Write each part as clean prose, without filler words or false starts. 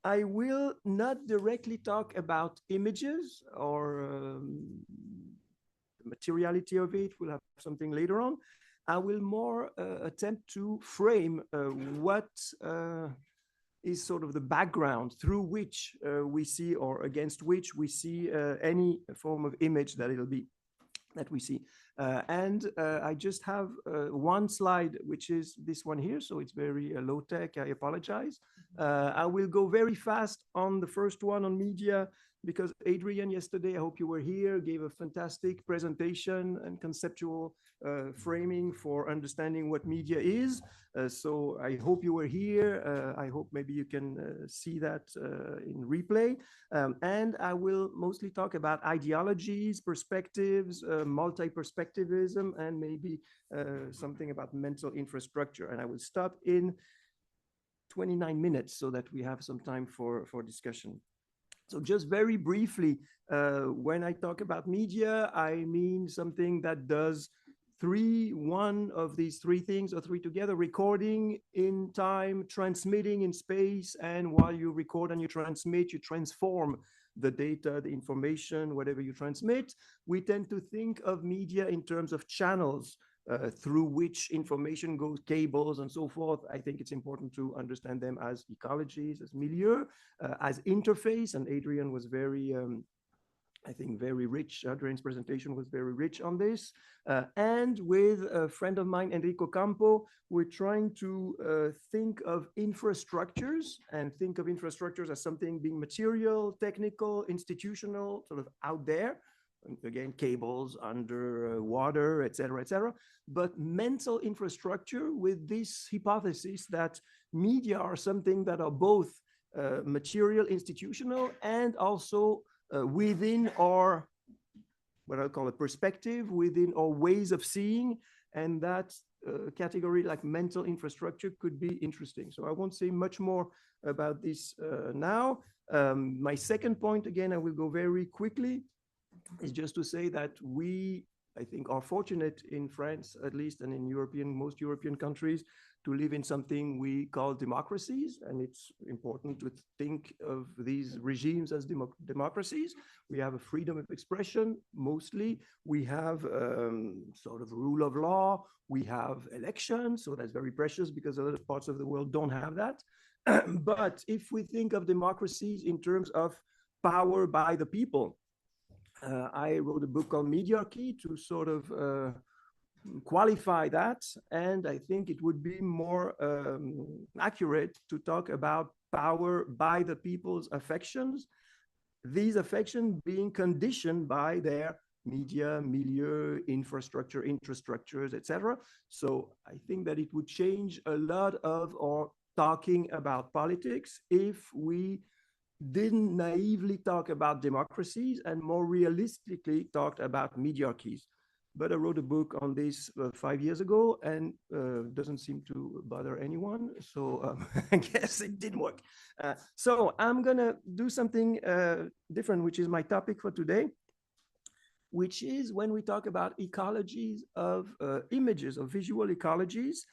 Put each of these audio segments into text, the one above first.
I will not directly talk about images or the materiality of it. We'll have something later on. I will more attempt to frame what is sort of the background through which we see, or against which we see any form of image that it'll be that we see. I just have one slide, which is this one here. So it's very low tech. I apologize. I will go very fast on the first one on media, because Adrian yesterday, I hope you were here, gave a fantastic presentation and conceptual framing for understanding what media is. So I hope you were here. I hope maybe you can see that in replay. And I will mostly talk about ideologies, perspectives, multi-perspectivism, and maybe something about mental infrastructure. And I will stop in 29 minutes so that we have some time for discussion. So just very briefly, when I talk about media, I mean something that does one of these three things, or three together: recording in time, transmitting in space, and while you record and you transmit, you transform the data, the information, whatever you transmit. We tend to think of media in terms of channels through which information goes, cables and so forth. I think it's important to understand them as ecologies, as milieu, as interface. And Adrian was very, I think, very rich. Adrian's presentation was very rich on this. And with a friend of mine, Enrico Campo, we're trying to think of infrastructures, and think of infrastructures as something being material, technical, institutional, sort of out there. And again, cables under water, et cetera, but mental infrastructure, with this hypothesis that media are something that are both material, institutional, and also within our, what I'll call a perspective, within our ways of seeing, and that category like mental infrastructure could be interesting. So I won't say much more about this now. My second point, again, I will go very quickly, is just to say that we, I think, are fortunate in France, at least, and in most European countries, to live in something we call democracies. And it's important to think of these regimes as democracies. We have a freedom of expression, mostly. We have sort of rule of law. We have elections. So that's very precious, because other parts of the world don't have that. But if we think of democracies in terms of power by the people, I wrote a book called Médiarchies to sort of qualify that. And I think it would be more accurate to talk about power by the people's affections, these affections being conditioned by their media, milieu, infrastructure, infrastructures, etc. So I think that it would change a lot of our talking about politics if we didn't naively talk about democracies and more realistically talked about mediarchies. But I wrote a book on this 5 years ago, and doesn't seem to bother anyone. So I guess it didn't work. So I'm gonna do something different, which is my topic for today, which is when we talk about ecologies of images, of visual ecologies,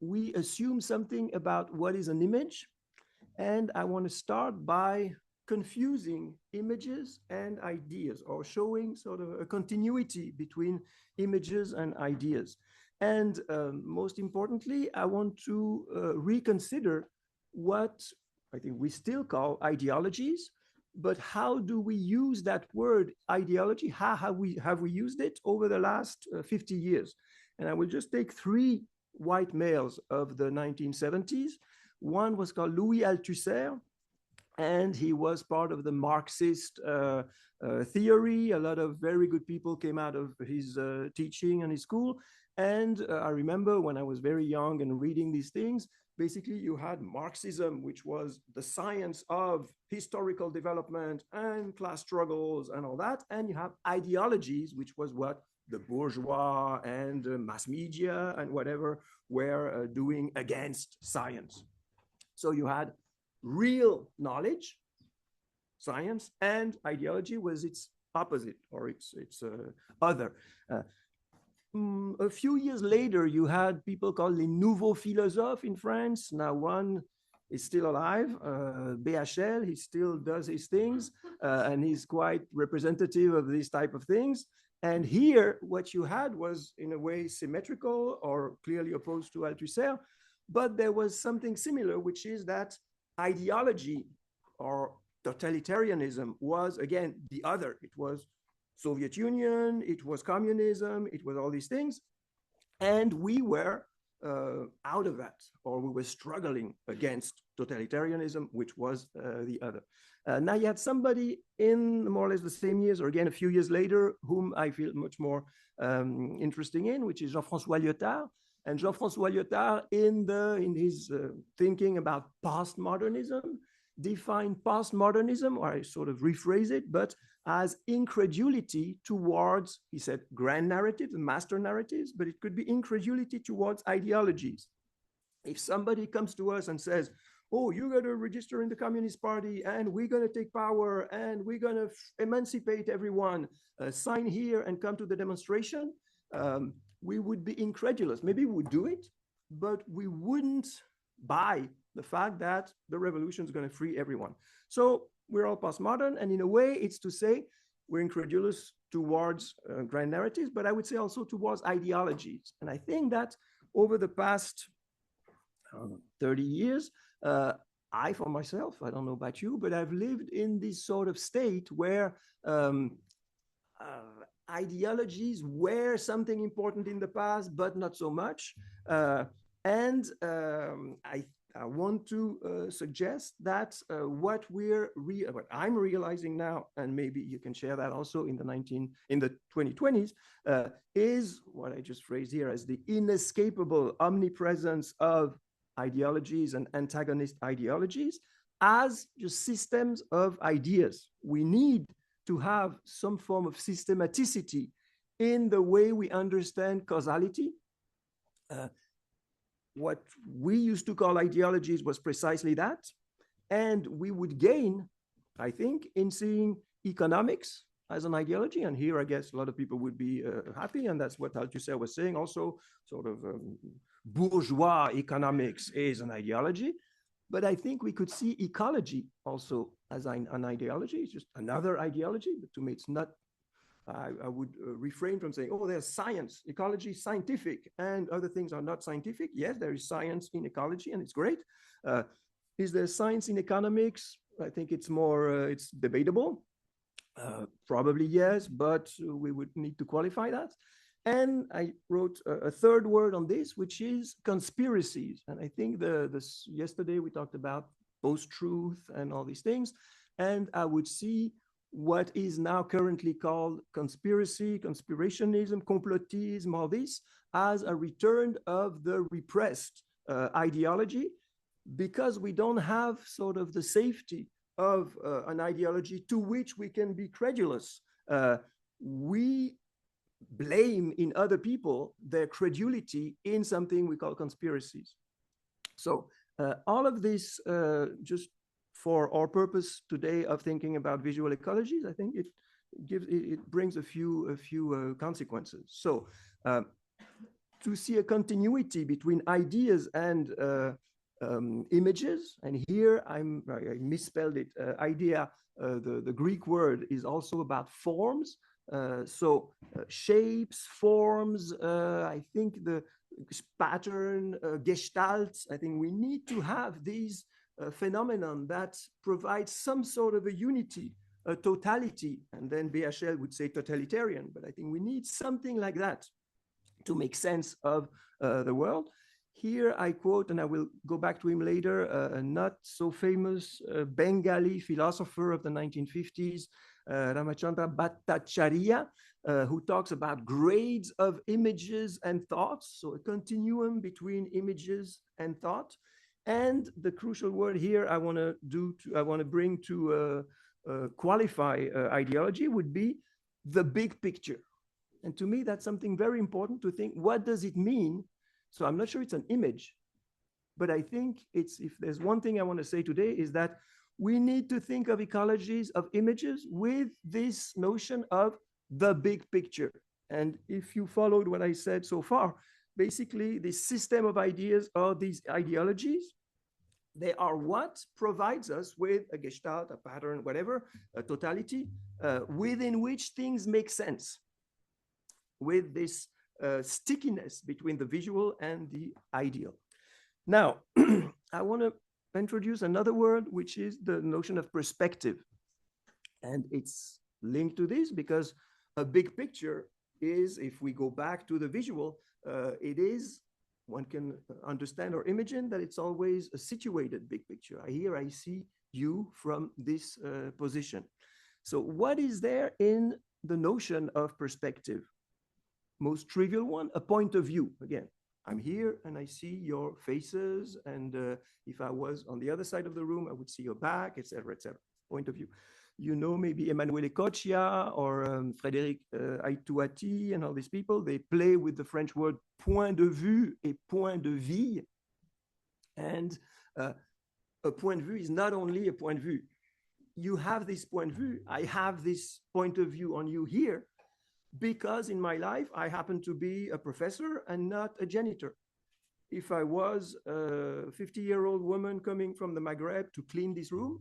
we assume something about what is an image. And I want to start by confusing images and ideas, or showing sort of a continuity between images and ideas. And most importantly, I want to reconsider what I think we still call ideologies, but how do we use that word ideology? How have we used it over the last 50 years? And I will just take three white males of the 1970s. One was called Louis Althusser, and he was part of the Marxist theory. A lot of very good people came out of his teaching and his school. And I remember when I was very young and reading these things, basically you had Marxism, which was the science of historical development and class struggles and all that. And you have ideologies, which was what the bourgeois and mass media and whatever were doing against science. So you had real knowledge, science, and ideology was its opposite, or its other. A few years later, you had people called les nouveaux philosophes in France. Now, one is still alive. BHL, he still does his things, and he's quite representative of these type of things. And here, what you had was, in a way, symmetrical or clearly opposed to Althusser, but there was something similar, which is that ideology or totalitarianism was, again, the other. It was Soviet Union, it was communism, it was all these things. And we were out of that, or we were struggling against totalitarianism, which was the other. Now you had somebody in more or less the same years, or again a few years later, whom I feel much more interesting in, which is Jean-François Lyotard. And Jean-François Lyotard, in his thinking about postmodernism, defined postmodernism, or I sort of rephrase it, but as incredulity towards, he said, grand narratives, master narratives, but it could be incredulity towards ideologies. If somebody comes to us and says, oh, you got to register in the Communist Party, and we're going to take power, and we're going to emancipate everyone, sign here and come to the demonstration, we would be incredulous. Maybe we would do it, but we wouldn't buy the fact that the revolution is going to free everyone. So we're all postmodern, and in a way, it's to say we're incredulous towards grand narratives, but I would say also towards ideologies. And I think that over the past 30 years, I, for myself, I don't know about you, but I've lived in this sort of state where ideologies were something important in the past, but not so much. I want to suggest that what I'm realizing now, and maybe you can share that also in the 2020s, is what I just phrased here as the inescapable omnipresence of ideologies and antagonist ideologies as just systems of ideas. We need to have some form of systematicity in the way we understand causality. What we used to call ideologies was precisely that. And we would gain, I think, in seeing economics as an ideology. And here, I guess, a lot of people would be happy. And that's what Althusser was saying also, sort of bourgeois economics is an ideology. But I think we could see ecology also as an ideology. It's just another ideology, but to me, it's not. I would refrain from saying, oh, there's science, ecology, scientific, and other things are not scientific. Yes, there is science in ecology, and it's great. Is there science in economics? I think it's more, it's debatable. Probably yes, but we would need to qualify that. And I wrote a third word on this, which is conspiracies. And I think yesterday we talked about post-truth and all these things. And I would see what is now currently called conspiracy, conspirationism, complotism, all this, as a return of the repressed ideology, because we don't have sort of the safety of an ideology to which we can be credulous. We blame in other people their credulity in something we call conspiracies. So all of this just for our purpose today of thinking about visual ecologies, I think it brings a few consequences. So to see a continuity between ideas and images, and here I misspelled it. Idea, the Greek word is also about forms. Shapes, forms. I think the pattern, gestalts. I think we need to have these phenomenon that provides some sort of a unity, a totality, and then BHL would say totalitarian, but I think we need something like that to make sense of the world. Here I quote, and I will go back to him later, a not so famous Bengali philosopher of the 1950s, Ramachandra Bhattacharya, who talks about grades of images and thoughts, so a continuum between images and thought. And the crucial word here I want to bring to qualify ideology would be the big picture. And to me, that's something very important to think, what does it mean? So I'm not sure it's an image, but I think if there's one thing I want to say today is that we need to think of ecologies, of images with this notion of the big picture. And if you followed what I said so far, basically the system of ideas or these ideologies They are what provides us with a gestalt, a pattern, whatever, a totality, within which things make sense, with this stickiness between the visual and the ideal. Now, I want to introduce another word, which is the notion of perspective. And it's linked to this because a big picture is, if we go back to the visual, it is, one can understand or imagine that it's always a situated big picture. Here I see you from this position. So what is there in the notion of perspective? Most trivial one, a point of view. Again, I'm here and I see your faces, and if I was on the other side of the room, I would see your back, etc., etc. Point of view. You know, maybe Emanuele Coccia or Frédéric Aitouati and all these people, they play with the French word point de vue et point de vie. And a point de vue is not only a point de vue. You have this point of view, I have this point of view on you here, because in my life, I happen to be a professor and not a janitor. If I was a 50-year-old woman coming from the Maghreb to clean this room,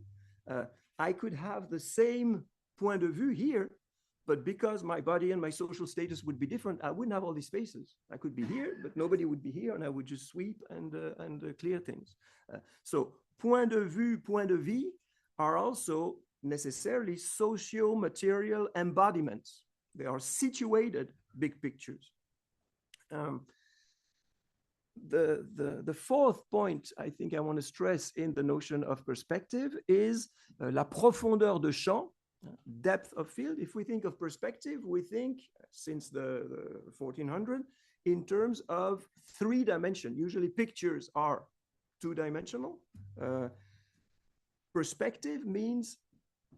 I could have the same point of view here, but because my body and my social status would be different, I wouldn't have all these spaces. I could be here, but nobody would be here, and I would just sweep and clear things. So point de vue, point de vie are also necessarily socio-material embodiments. They are situated big pictures. The fourth point I think I want to stress in the notion of perspective is la profondeur de champ, depth of field. If we think of perspective, we think, since the 1400, in terms of 3 dimensions. Usually pictures are 2-dimensional. Perspective means,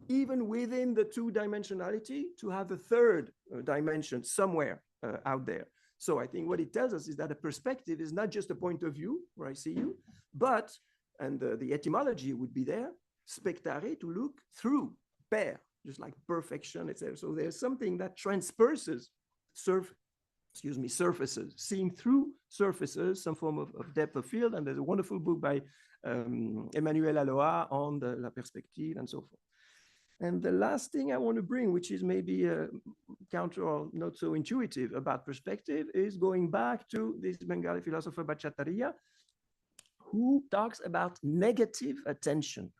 even within the 2-dimensionality, to have a 3rd dimension somewhere out there. So I think what it tells us is that a perspective is not just a point of view where I see you, but, and the etymology would be there, spectare, to look through, per, just like perfection, etc. So there's something that transperses surfaces, seeing through surfaces, some form of depth of field. And there's a wonderful book by Emmanuel Aloha on la perspective and so forth. And the last thing I want to bring, which is maybe counter or not so intuitive about perspective, is going back to this Bengali philosopher Bhattacharya, who talks about negative attention.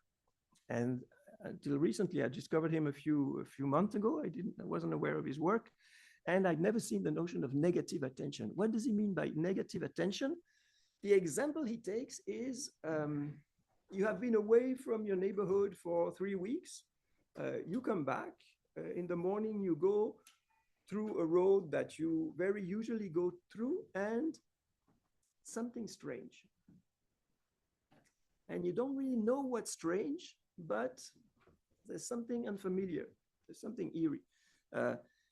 And until recently, I discovered him a few months ago. I wasn't aware of his work, and I'd never seen the notion of negative attention. What does he mean by negative attention? The example he takes is, you have been away from your neighborhood for 3 weeks. You come back, in the morning you go through a road that you very usually go through, and something strange. And you don't really know what's strange, but there's something unfamiliar, there's something eerie.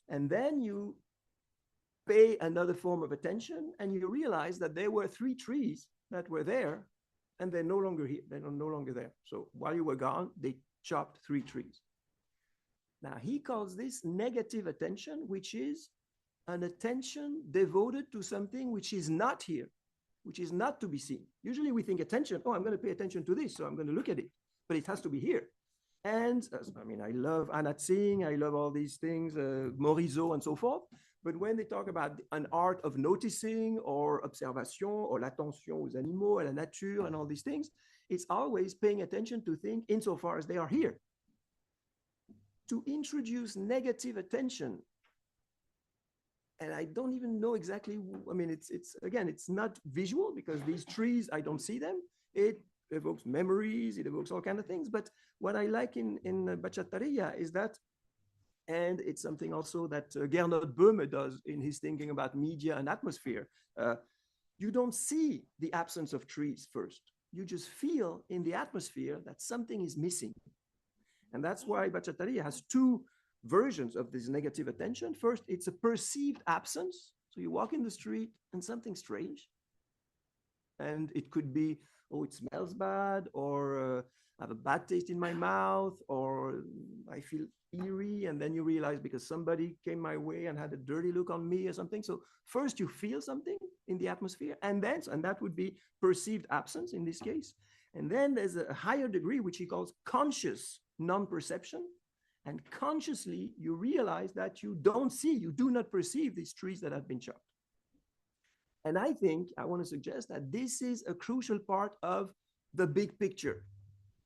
And then you pay another form of attention, and you realize that there were 3 trees that were there, and they're no longer here, they're no longer there. So while you were gone, they chopped 3 trees. Now, he calls this negative attention, which is an attention devoted to something which is not here, which is not to be seen. Usually we think attention, oh, I'm going to pay attention to this, so I'm going to look at it, but it has to be here. And I mean, I love Anat Singh, I love all these things, Morisot and so forth. But when they talk about an art of noticing or observation or l'attention aux animaux, à la nature and all these things, it's always paying attention to things insofar as they are here. To introduce negative attention, and I don't even know exactly, I mean, it's again, it's not visual because these trees, I don't see them. It evokes memories, it evokes all kinds of things. But what I like in Bhattacharya is that, and it's something also that Gernot Böhme does in his thinking about media and atmosphere, you don't see the absence of trees first. You just feel in the atmosphere that something is missing. And that's why Bhattacharya has 2 versions of this negative attention. First, it's a perceived absence. So you walk in the street and something strange. And it could be, oh, it smells bad, or I have a bad taste in my mouth, or I feel eerie. And then you realize because somebody came my way and had a dirty look on me or something. So first you feel something in the atmosphere, and that would be perceived absence in this case. And then there's a higher degree, which he calls conscious non-perception. And consciously, you realize that you don't see, you do not perceive these trees that have been chopped. And I think I want to suggest that this is a crucial part of the big picture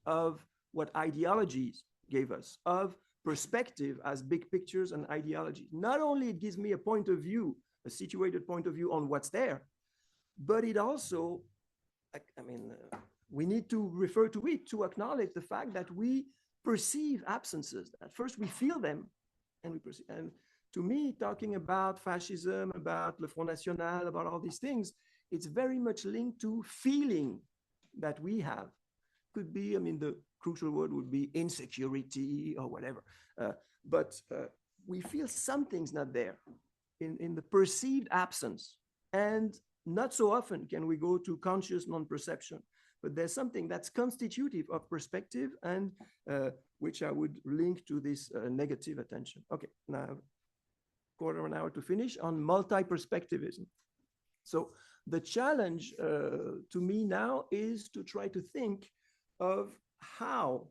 of what ideologies gave us, of perspective as big pictures and ideologies. Not only it gives me a point of view, a situated point of view on what's there, but it also, we need to refer to it to acknowledge the fact that we perceive absences. At first we feel them and we perceive. And to me, talking about fascism, about Le Front National, about all these things, it's very much linked to feeling that we have. Could be, the crucial word would be insecurity or whatever. But we feel something's not there in the perceived absence. And not so often can we go to conscious non-perception. But there's something that's constitutive of perspective and which I would link to this negative attention. Okay, now quarter of an hour to finish on multi-perspectivism. So the challenge to me now is to try to think of how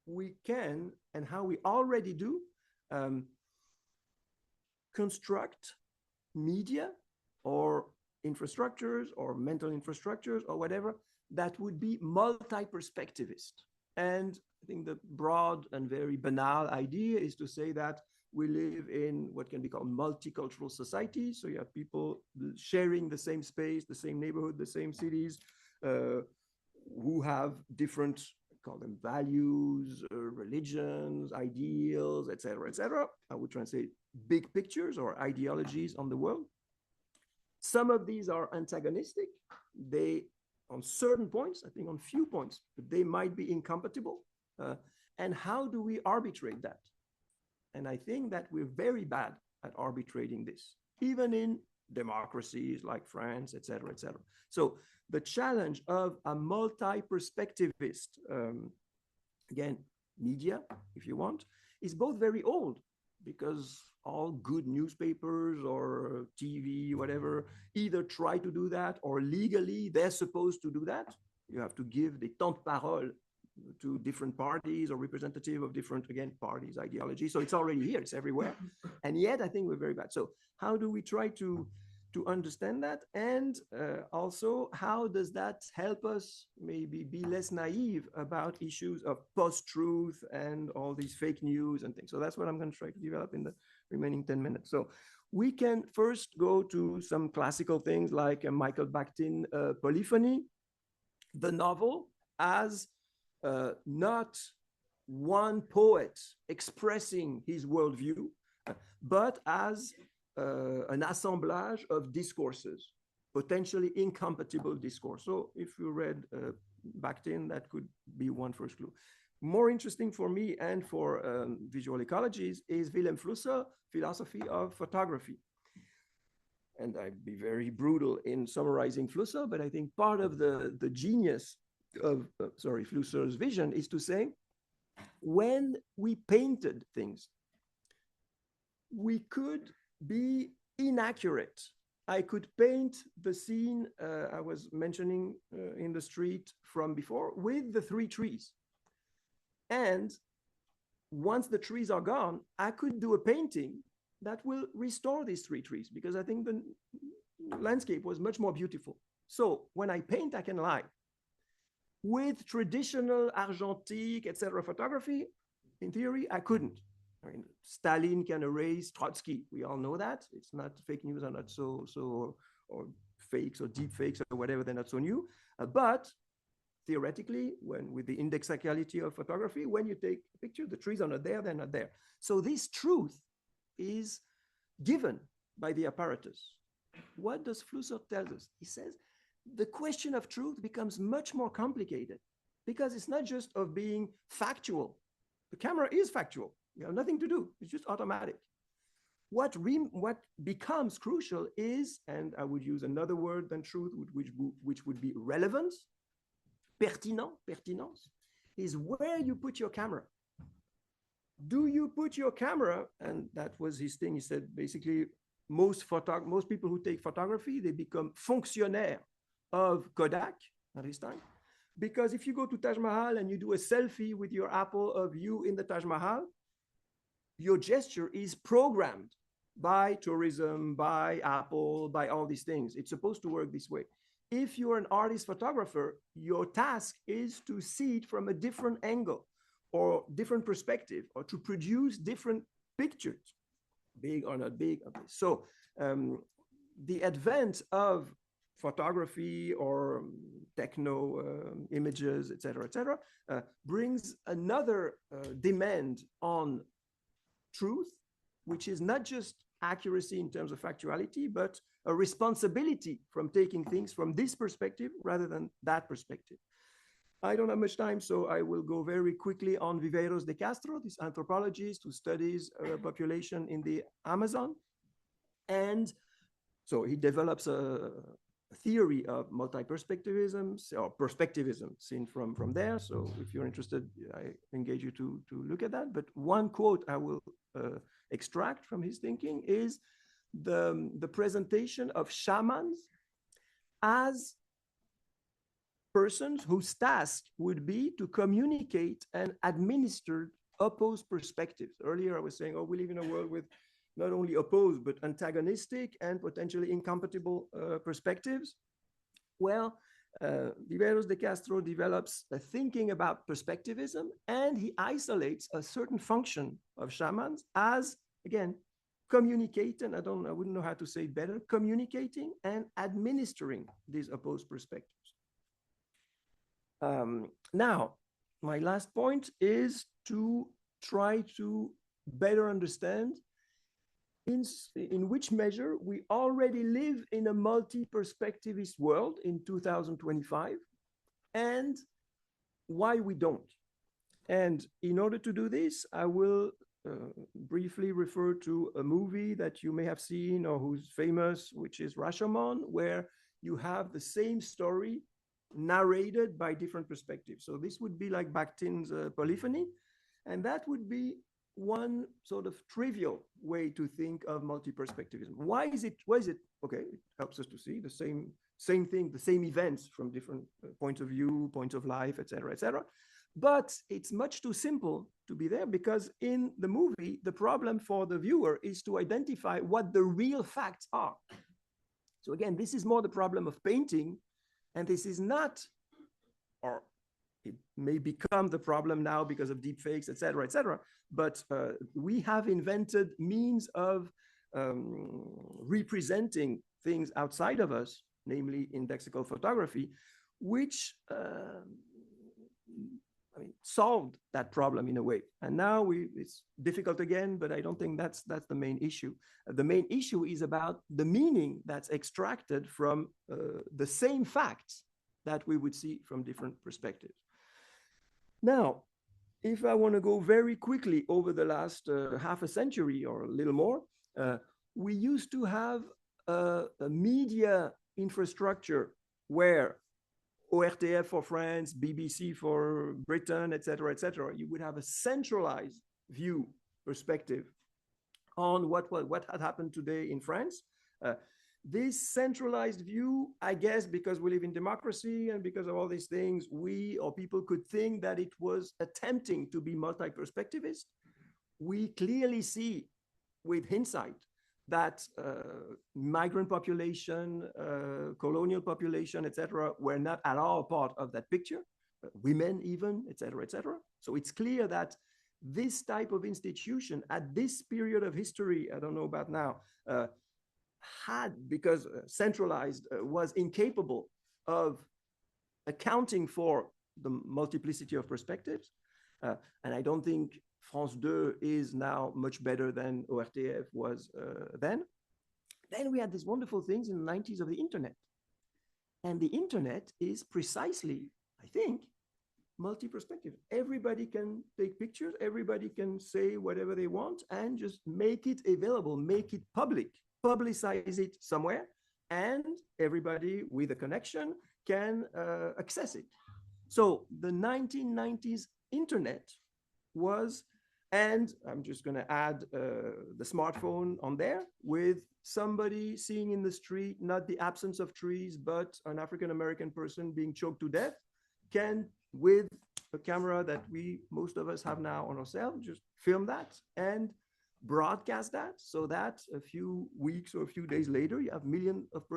we can and how we already do construct media or infrastructures or mental infrastructures or whatever that would be multi-perspectivist. And I think the broad and very banal idea is to say that we live in what can be called multicultural society. So you have people sharing the same space, the same neighborhood, the same cities, who have different, call them values, religions, ideals, etc., etc. I would translate big pictures or ideologies on the world. Some of these are antagonistic. They, on certain points, I think on few points, but they might be incompatible. And how do we arbitrate that? And I think that we're very bad at arbitrating this, even in democracies like France, et cetera, et cetera. So the challenge of a multi-perspectivist, again, media, if you want, is both very old, because all good newspapers or TV, whatever, either try to do that or legally they're supposed to do that. You have to give the temps de parole to different parties or representative of different, again, parties, ideologies. So it's already here, it's everywhere. And yet I think we're very bad. So how do we try to understand that? And also, how does that help us maybe be less naive about issues of post-truth and all these fake news and things? So that's what I'm going to try to develop in the remaining 10 minutes. So we can first go to some classical things like Michael Bakhtin, Polyphony, the novel as not one poet expressing his worldview, but as an assemblage of discourses, potentially incompatible discourse. So if you read Bakhtin, that could be one first clue. More interesting for me and for visual ecologies is Vilem Flusser, Philosophy of Photography. And I'd be very brutal in summarizing Flusser, but I think part of the genius of, Flusser's vision is to say, when we painted things, we could be inaccurate. I could paint the scene I was mentioning in the street from before with the three trees. And once the trees are gone, I could do a painting that will restore these three trees, because I think the landscape was much more beautiful. So when I paint, I can lie. With traditional argentique, etc. photography, in theory, I couldn't. I mean, Stalin can erase Trotsky. We all know that. It's not, fake news are not or fakes or deep fakes or whatever, they're not so new. But theoretically, when with the indexicality of photography, when you take a picture, the trees are not there, they're not there. So this truth is given by the apparatus. What does Flusser tell us? He says, the question of truth becomes much more complicated, because it's not just of being factual. The camera is factual. You have nothing to do. It's just automatic. What becomes crucial is, and I would use another word than truth, which would be relevance, pertinence, is where you put your camera. Do you put your camera, and that was his thing, he said, basically, most people who take photography, they become fonctionnaires of Kodak at this time, Because if you go to Taj Mahal and you do a selfie with your apple of you in the Taj Mahal, your gesture is programmed by tourism, by Apple, by all these things. It's supposed to work this way. If you're an artist photographer, your task is to see it from a different angle or different perspective, or to produce different pictures, big or not big. So the advent of photography or techno images, et cetera, brings another demand on truth, which is not just accuracy in terms of factuality, but a responsibility from taking things from this perspective rather than that perspective. I don't have much time, so I will go very quickly on Viveiros de Castro, this anthropologist who studies population in the Amazon. And so he develops a theory of multi-perspectivism or perspectivism seen from there. So if you're interested, I engage you to look at that. But one quote I will extract from his thinking is the presentation of shamans as persons whose task would be to communicate and administer opposed perspectives. Earlier I was saying, oh, we live in a world with not only opposed, but antagonistic and potentially incompatible perspectives. Well, Viveiros de Castro develops a thinking about perspectivism, and he isolates a certain function of shamans as, again, communicating, I wouldn't know how to say it better, communicating and administering these opposed perspectives. Now, my last point is to try to better understand in which measure we already live in a multi-perspectivist world in 2025 and why we don't. And in order to do this, I will briefly refer to a movie that you may have seen or who's famous, which is Rashomon, where you have the same story narrated by different perspectives. So this would be like Bakhtin's polyphony, and that would be one sort of trivial way to think of multi-perspectivism. Why is it? Okay, it helps us to see the same thing, the same events from different points of view, points of life, etc., etc. But it's much too simple to be there, because in the movie, the problem for the viewer is to identify what the real facts are. So again, this is more the problem of painting, and this is not, or it may become the problem now because of deep fakes, et cetera, but we have invented means of representing things outside of us, namely indexical photography, which solved that problem in a way. And now it's difficult again, but I don't think that's the main issue. The main issue is about the meaning that's extracted from the same facts that we would see from different perspectives. Now, if I want to go very quickly over the last half a century or a little more, we used to have a media infrastructure where ORTF for France, BBC for Britain, et cetera, you would have a centralized view perspective on what had happened today in France. This centralized view, I guess, because we live in democracy and because of all these things, we or people could think that it was attempting to be multi-perspectivist. We clearly see with hindsight that migrant population, colonial population, etc., were not at all part of that picture, women even, etc., etc. So it's clear that this type of institution at this period of history, I don't know about now, because centralized, was incapable of accounting for the multiplicity of perspectives. And I don't think France 2 is now much better than ORTF was then. Then we had these wonderful things in the 90s of the internet. And the internet is precisely, I think, multi-perspective. Everybody can take pictures, everybody can say whatever they want and just make it available, make it public, publicize it somewhere, and everybody with a connection can access it. So the 1990s internet was, and I'm just going to add the smartphone on there, with somebody seeing in the street, not the absence of trees, but an African-American person being choked to death, can, with a camera that most of us have now on ourselves, just film that and broadcast that, so that a few weeks or a few days later, you have millions of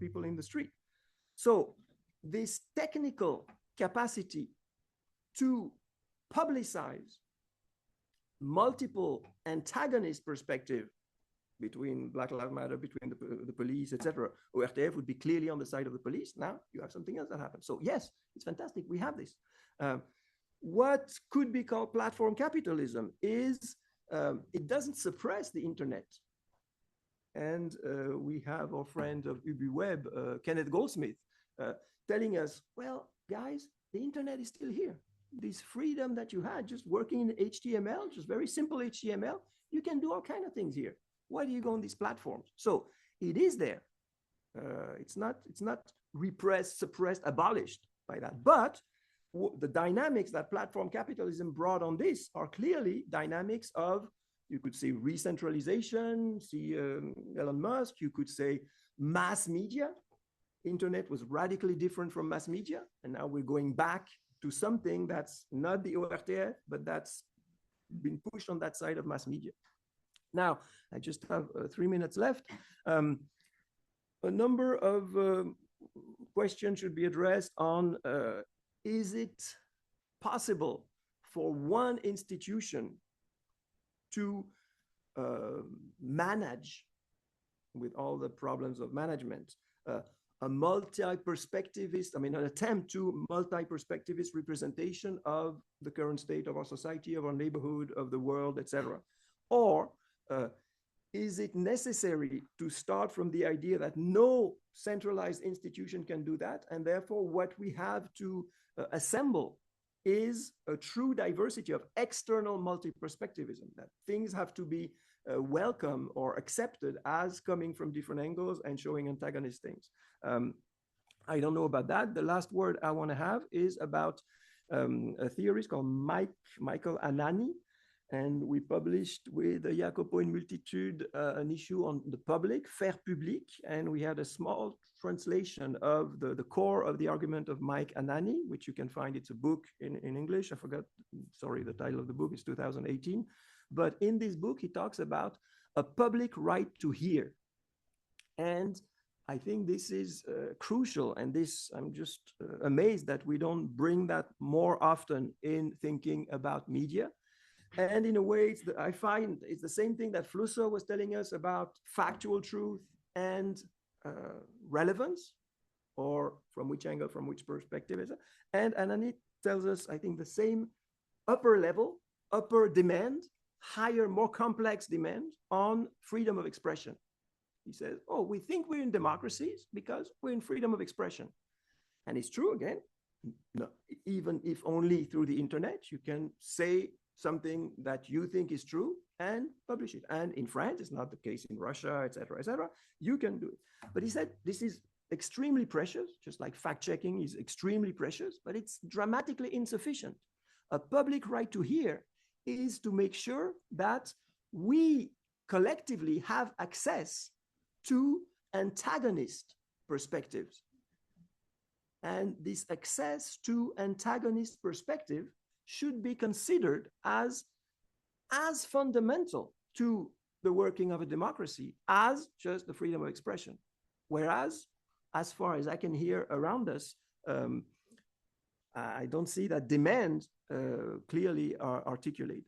people in the street. So this technical capacity to publicize multiple antagonist perspective between Black Lives Matter, between the police, etc. ORTF would be clearly on the side of the police. Now you have something else that happens. So yes, it's fantastic. We have this. What could be called platform capitalism is it doesn't suppress the internet. And we have our friend of UbiWeb, Kenneth Goldsmith, telling us, well, guys, the internet is still here. This freedom that you had just working in HTML, just very simple HTML, you can do all kinds of things here. Why do you go on these platforms? So it is there. It's not repressed, suppressed, abolished by that. But the dynamics that platform capitalism brought on this are clearly dynamics of, you could say, re-centralization, see Elon Musk, you could say mass media. Internet was radically different from mass media. And now we're going back to something that's not the ORTF, but that's been pushed on that side of mass media. Now, I just have 3 minutes left. A number of questions should be addressed on, is it possible for one institution to manage, with all the problems of management, a multi-perspectivist, an attempt to multi-perspectivist representation of the current state of our society, of our neighborhood, of the world, etc. Or is it necessary to start from the idea that no centralized institution can do that, and therefore what we have to assemble is a true diversity of external multi-perspectivism, that things have to be welcome or accepted as coming from different angles and showing antagonist things. I don't know about that. The last word I want to have is about a theorist called Michael Anani, and we published with Jacopo in Multitude an issue on the public, faire public, and we had a small translation of the core of the argument of Mike Anani, which you can find. It's a book in English. I forgot, sorry, the title of the book is 2018. But in this book, he talks about a public right to hear. And I think this is crucial. And this, I'm just amazed that we don't bring that more often in thinking about media. And in a way, I find it's the same thing that Flusser was telling us about factual truth and relevance, or from which angle, from which perspective is it? And Anani tells us, I think, the same upper level, upper demand, higher, more complex demand on freedom of expression. He says, oh, we think we're in democracies because we're in freedom of expression. And it's true again, no, even if only through the internet, you can say something that you think is true and publish it. And in France, it's not the case in Russia, et cetera, you can do it. But he said, this is extremely precious, just like fact-checking is extremely precious, but it's dramatically insufficient. A public right to hear is to make sure that we collectively have access to antagonist perspectives. And this access to antagonist perspective should be considered as fundamental to the working of a democracy as just the freedom of expression. Whereas, as far as I can hear around us, I don't see that demand clearly articulated.